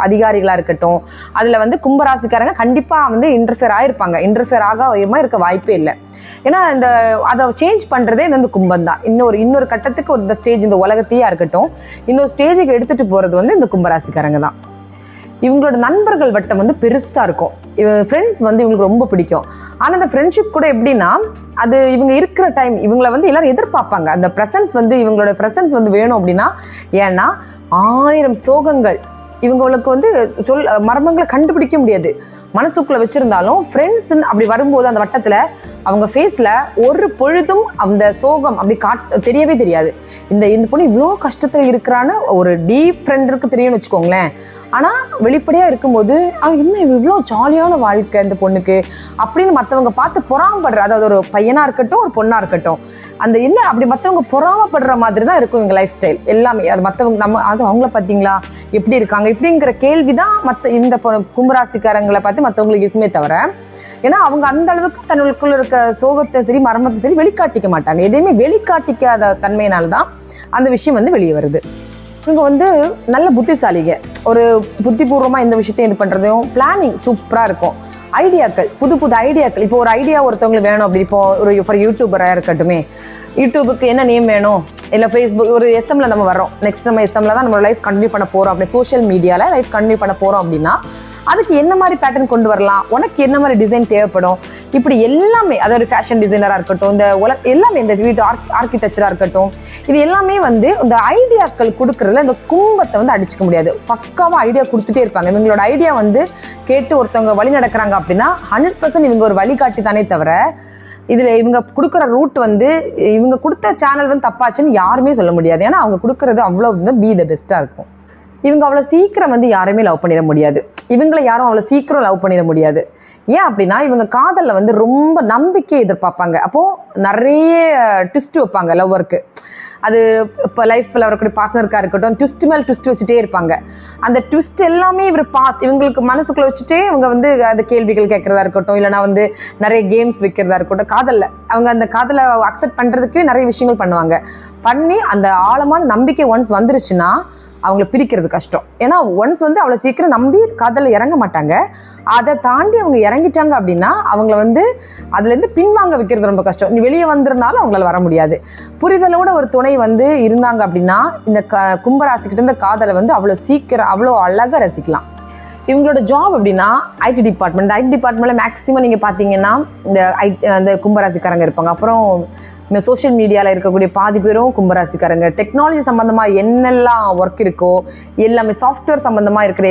அதிகாரிகளா இருக்கட்டும், அதுல வந்து கும்பராசிக்காரங்க கண்டிப்பா வந்து இன்டர்ஃபியர் ஆயிருப்பாங்க. இன்டர்ஃபியர் ஆகாம இருக்க வாய்ப்பே இல்லை. ஏன்னா அதை சேஞ்ச் பண்றதே இந்த கும்பம் தான். இன்னொரு கட்டத்துக்கு இந்த ஸ்டேஜ், இந்த உலகத்தையா இருக்கட்டும், இன்னொரு ஸ்டேஜுக்கு எடுத்துட்டு போறது வந்து இந்த கும்பராசிக்காரங்க தான். இவங்களோட நண்பர்கள் வட்டம் வந்து பெருசா இருக்கும். ஃப்ரெண்ட்ஸ் வந்து இவங்களுக்கு ரொம்ப பிடிக்கும். ஆனால் அந்த ஃப்ரெண்ட்ஷிப் கூட எப்படின்னா, அது இவங்க இருக்கிற டைம் இவங்களை வந்து எல்லாரும் எதிர்பார்ப்பாங்க. அந்த ப்ரெசன்ஸ் வந்து இவங்களோட ப்ரெசன்ஸ் வந்து வேணும் அப்படின்னா, ஏன்னா 1000 சோகங்கள் இவங்களுக்கு வந்து மர்மங்களை கண்டுபிடிக்க முடியாது. மனசுக்குள்ள வச்சிருந்தாலும் ஃப்ரெண்ட்ஸ்ன்னு அப்படி வரும்போது அந்த வட்டத்துல அவங்க ஃபேஸ்ல ஒரு பொழுதும் அந்த சோகம் அப்படி தெரியவே தெரியாது. இந்த பொண்ணு இவ்வளோ கஷ்டத்துல இருக்கிறான்னு ஒரு டீப் ஃப்ரெண்டுக்கு தெரியும்னு வச்சுக்கோங்களேன். ஆனா வெளிப்படையா இருக்கும்போது இன்னும் இவ்வளோ ஜாலியான வாழ்க்கை இந்த பொண்ணுக்கு அப்படின்னு மற்றவங்க பார்த்து பொறாமப்படுற, அதாவது ஒரு பையனா இருக்கட்டும் ஒரு பொண்ணா இருக்கட்டும், அந்த என்ன அப்படி மற்றவங்க பொறாமப்படுற மாதிரி தான் இருக்கும் இவங்க லைஃப் ஸ்டைல் எல்லாமே. அது மற்றவங்க அது அவங்கள பார்த்தீங்களா எப்படி இருக்காங்க இப்படிங்கிற கேள்விதான் இந்த கும்பராசிக்காரங்களை பார்த்து மற்றவங்களுக்கு இருக்குமே தவிர, ஏன்னா அவங்க அந்த அளவுக்கு தன்னுக்குள்ள இருக்க சோகத்தை சரி மர்மத்தை சரி வெளிக்காட்டிக்க மாட்டாங்க. எதையுமே வெளிக்காட்டிக்காத தன்மையினால்தான் அந்த விஷயம் வந்து வெளியே வருது. இவங்க வந்து நல்ல புத்திசாலிங்க. ஒரு புத்திபூர்வமா இந்த விஷயத்தையும் இது பண்றதையும் பிளானிங் சூப்பரா இருக்கும். ஐடியாக்கள், புது ஐடியாக்கள். இப்போ ஒரு ஐடியா ஒருத்தவங்களுக்கு வேணும் அப்படி, இப்போ ஒரு யூடியூபராக இருக்கட்டுமே, யூடியூபுக்கு என்ன நேம் வேணும், இல்லை ஃபேஸ்புக் ஒரு எஸ்எம்ல நம்ம வரோம், நெக்ஸ்ட் நம்ம எஸ்எம்ல தான் நம்ம லைஃப் கண்டினியூ பண்ண போறோம், அப்படி சோஷியல் மீடியால லைஃப் கண்டினியூ பண்ண போறோம் அப்படின்னா அதுக்கு என்ன மாதிரி பேட்டர்ன் கொண்டு வரலாம், உனக்கு என்ன மாதிரி டிசைன் தேவைப்படும், இப்படி எல்லாமே, அதாவது ஃபேஷன் டிசைனராக இருக்கட்டும், இந்த எல்லாமே, இந்த வீட்டு ஆர்கிடெக்சராக இருக்கட்டும், இது எல்லாமே வந்து இந்த ஐடியாக்கள் கொடுக்கறதுல இந்த கும்பத்தை வந்து அடிச்சுக்க முடியாது. பக்காவாக ஐடியா கொடுத்துட்டே இருப்பாங்க. இவங்களோட ஐடியா வந்து கேட்டு ஒருத்தவங்க வழி நடக்கிறாங்க அப்படின்னா 100% இவங்க ஒரு வழிகாட்டி தானே தவிர, இதுல இவங்க கொடுக்குற ரூட் வந்து இவங்க கொடுத்த சேனல் வந்து தப்பாச்சுன்னு யாருமே சொல்ல முடியாது. ஏன்னா அவங்க கொடுக்கறது அவ்வளோ வந்து பி த பெஸ்டா இருக்கும். இவங்க அவ்வளோ சீக்கிரம் வந்து யாருமே லவ் பண்ணிட முடியாது. இவங்களை யாரும் அவ்வளோ சீக்கிரம் லவ் பண்ணிட முடியாது. ஏன் அப்படின்னா இவங்க காதலில் வந்து ரொம்ப நம்பிக்கை எதிர்பார்ப்பாங்க. அப்போது நிறைய ட்விஸ்ட் வைப்பாங்க லவ்வருக்கு. அது இப்போ லைஃப்பில் வரக்கூடிய பார்ட்னருக்காக இருக்கட்டும், ட்விஸ்ட் மேல் ட்விஸ்ட் வச்சுட்டே இருப்பாங்க. அந்த ட்விஸ்ட் எல்லாமே இவங்களுக்கு மனசுக்குள்ளே வச்சுட்டே இவங்க வந்து அந்த கேள்விகள் கேட்குறதா இருக்கட்டும், இல்லைனா வந்து நிறைய கேம்ஸ் வைக்கிறதா இருக்கட்டும். காதலில் அவங்க அந்த காதலை அக்செப்ட் பண்ணுறதுக்கு நிறைய விஷயங்கள் பண்ணி அந்த ஆழமான நம்பிக்கை ஒன்ஸ் வந்துருச்சுன்னா அவங்கள பிரிக்கிறது கஷ்டம். ஏன்னா ஒன்ஸ் வந்து அவ்வளோ சீக்கிரம் நம்பி காதலில் இறங்க மாட்டாங்க. அதை தாண்டி அவங்க இறங்கிட்டாங்க அப்படின்னா அவங்கள வந்து அதுலேருந்து பின்வாங்க வைக்கிறது ரொம்ப கஷ்டம். நீ வெளியே வந்திருந்தாலும் அவங்களால வர முடியாது. புரிதலோட ஒரு துணை வந்து இருந்தாங்க அப்படின்னா இந்த கும்பராசிக்கிட்ட இருந்த காதலை வந்து அவ்வளோ சீக்கிரம் அவ்வளோ அழகாக ரசிக்கலாம். இவங்களோட ஜாப் அப்படின்னா ஐடி டிபார்ட்மெண்ட்டில் மேக்ஸிமம் நீங்கள் பார்த்தீங்கன்னா இந்த கும்பராசிக்காரங்க இருப்பாங்க. அப்புறம் இந்த சோஷியல் மீடியாவில் இருக்கக்கூடிய பாதி பேரும் கும்பராசிக்காரங்க. டெக்னாலஜி சம்மந்தமாக என்னெல்லாம் ஒர்க் இருக்கோ எல்லாமே, சாஃப்ட்வேர் சம்மந்தமாக இருக்கிற